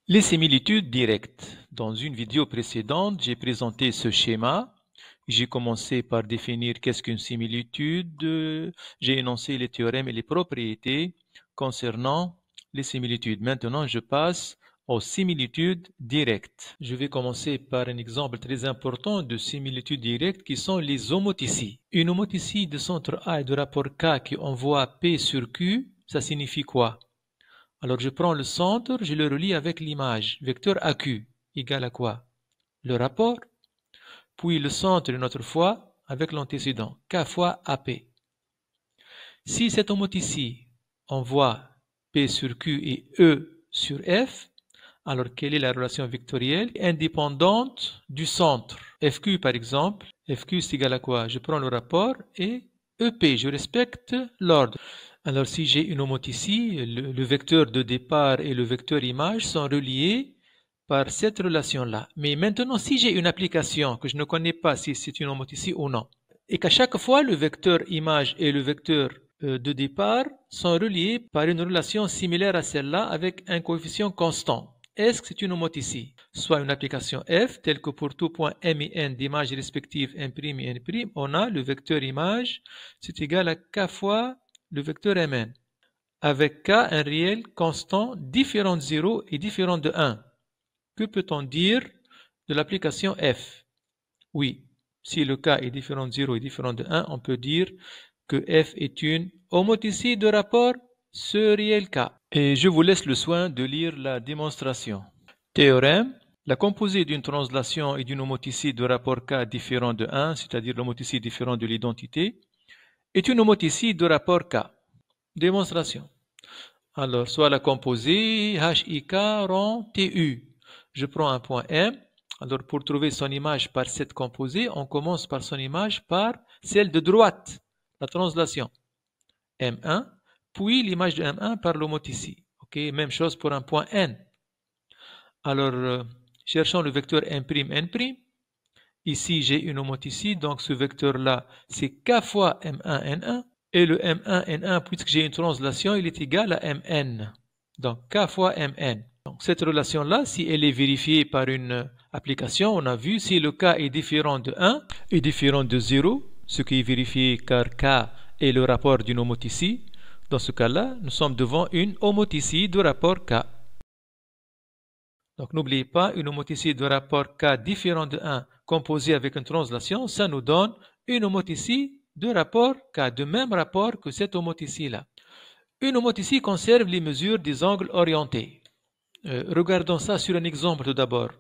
Les similitudes directes. Dans une vidéo précédente, j'ai présenté ce schéma. J'ai commencé par définir qu'est-ce qu'une similitude. J'ai énoncé les théorèmes et les propriétés concernant les similitudes. Maintenant, je passe aux similitudes directes. Je vais commencer par un exemple très important de similitudes directes qui sont les homothéties. Une homothétie de centre A et de rapport K qui envoie P sur Q, ça signifie quoi? Alors je prends le centre, je le relie avec l'image. Vecteur AQ égale à quoi? Le rapport, puis le centre une autre fois avec l'antécédent, K fois AP. Si cette homothétie envoie P sur Q et E sur F, alors quelle est la relation vectorielle indépendante du centre? FQ par exemple, FQ c'est égal à quoi? Je prends le rapport et EP, je respecte l'ordre. Alors si j'ai une homothétie, le vecteur de départ et le vecteur image sont reliés par cette relation-là. Mais maintenant, si j'ai une application que je ne connais pas si c'est une homothétie ou non, et qu'à chaque fois le vecteur image et le vecteur de départ sont reliés par une relation similaire à celle-là avec un coefficient constant. Est-ce que c'est une homothétie? Soit une application f, telle que pour tout point m et n d'images respectives m' et n', on a le vecteur image, c'est égal à k fois le vecteur mn, avec k un réel constant différent de 0 et différent de 1. Que peut-on dire de l'application f? Oui, si le k est différent de 0 et différent de 1, on peut dire que f est une homothétie de rapport ce réel k. Et je vous laisse le soin de lire la démonstration. Théorème. La composée d'une translation et d'une homothétie de rapport k différent de 1, c'est-à-dire l'homothétie différente de l'identité, est une homothétie de rapport k. Démonstration. Alors, soit la composée HIK rend TU. Je prends un point M. Alors, pour trouver son image par cette composée, on commence par son image par celle de droite, la translation. M1, puis l'image de M1 par l'homothétie. Ok, même chose pour un point N. Alors, cherchons le vecteur M'N'. Ici, j'ai une homothétie, donc ce vecteur-là, c'est K fois M1N1. Et le M1N1, puisque j'ai une translation, il est égal à Mn. Donc, K fois Mn. Donc, cette relation-là, si elle est vérifiée par une application, on a vu, si le K est différent de 1 et différent de 0, ce qui est vérifié car K est le rapport d'une homothétie, dans ce cas-là, nous sommes devant une homothétie de rapport K. Donc, n'oubliez pas, une homothétie de rapport K différent de 1 composée avec une translation, ça nous donne une homothétie de rapport K, de même rapport que cette homothétie-là. Une homothétie conserve les mesures des angles orientés. Regardons ça sur un exemple tout d'abord.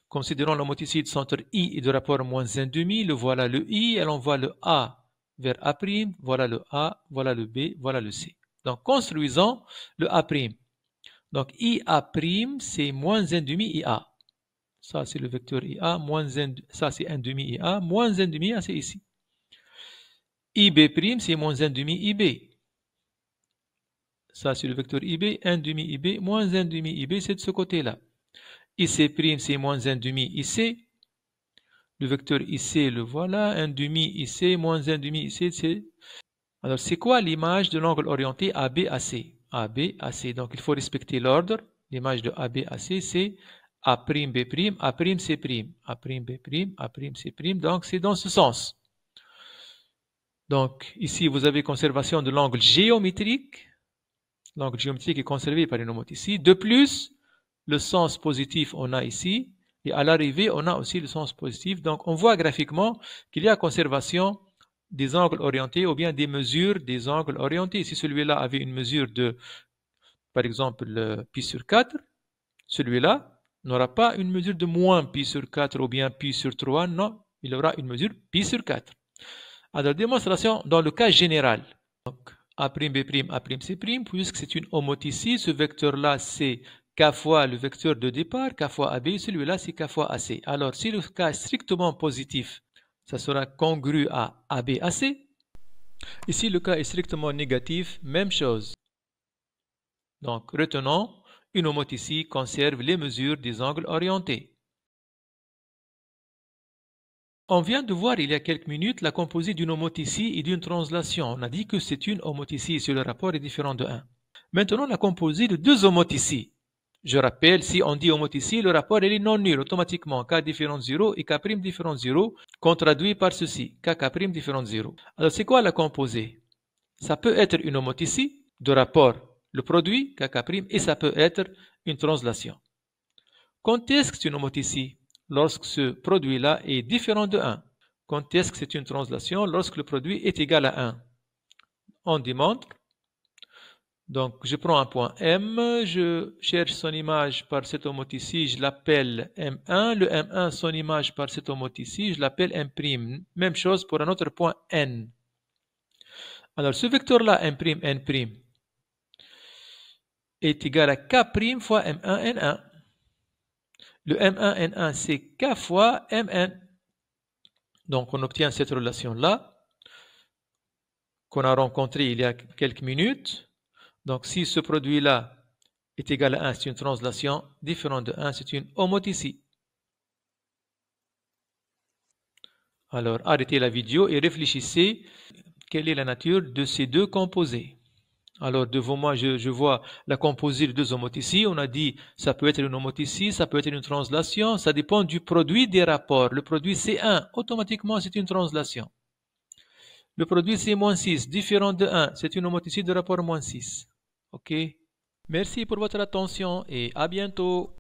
Considérons l'homothétie de centre I et de rapport moins 1,5, le voilà le I, elle envoie le A vers A', voilà le A, voilà le B, voilà le C. Donc, construisons le A'. Donc, IA', c'est moins 1,5 IA. Ça, c'est le vecteur IA, moins 1, ça, c'est 1,5 IA, moins 1,5 IA, c'est ici. IB', c'est moins 1,5 IB. Ça, c'est le vecteur IB, 1,5 IB, moins 1,5 IB, c'est de ce côté-là. IC', c'est moins 1,5 IC. Le vecteur IC, le voilà, 1,5 IC, moins 1,5 IC, c'est... Alors, c'est quoi l'image de l'angle orienté ABAC? ABAC. Donc, il faut respecter l'ordre. L'image de ABAC, c'est A'B', A'C', A'B', A'C'. Donc, c'est dans ce sens. Donc, ici, vous avez conservation de l'angle géométrique. L'angle géométrique est conservé par une homothétie. De plus, le sens positif, on a ici. Et à l'arrivée, on a aussi le sens positif. Donc, on voit graphiquement qu'il y a conservation des angles orientés ou bien des mesures des angles orientés. Si celui-là avait une mesure de, par exemple, pi sur 4, celui-là n'aura pas une mesure de moins pi sur 4 ou bien pi sur 3. Non, il aura une mesure pi sur 4. Alors, démonstration dans le cas général. Donc, A'B', A'C', puisque c'est une homothétie, ce vecteur-là, c'est K fois le vecteur de départ, K fois AB, celui-là, c'est K fois AC. Alors, si le cas est strictement positif, ça sera congru à ABAC. Ici, le cas est strictement négatif, même chose. Donc, retenons, une homothétie conserve les mesures des angles orientés. On vient de voir il y a quelques minutes la composée d'une homothétie et d'une translation. On a dit que c'est une homothétie si le rapport est différent de 1. Maintenant, la composée de deux homothéties. Je rappelle, si on dit homoticide, le rapport il est non nul automatiquement. K différent de 0 et K' différent de 0, qu'on traduit par ceci. K' différent de 0. Alors, c'est quoi la composée? Ça peut être une homoticide de rapport, le produit, K', et ça peut être une translation. Quand est-ce que c'est une homoticide? Lorsque ce produit-là est différent de 1. Quand est-ce que c'est une translation? Lorsque le produit est égal à 1. On démontre. Donc, je prends un point M, je cherche son image par cette homoticide, je l'appelle M1. Le M1, son image par cette homoticide, je l'appelle M'. Même chose pour un autre point N. Alors, ce vecteur-là, M', N', est égal à K' fois M1, N1. Le M1, N1, c'est K fois Mn. Donc, on obtient cette relation-là qu'on a rencontrée il y a quelques minutes. Donc, si ce produit-là est égal à 1, c'est une translation. Différente de 1, c'est une homoticide. Alors, arrêtez la vidéo et réfléchissez quelle est la nature de ces deux composés. Alors, devant moi, je vois la composée de deux homoticides. On a dit ça peut être une homoticide, ça peut être une translation. Ça dépend du produit des rapports. Le produit C1, automatiquement, c'est une translation. Le produit C-6, différent de 1, c'est une homoticide de rapport -6. OK? Merci pour votre attention et à bientôt.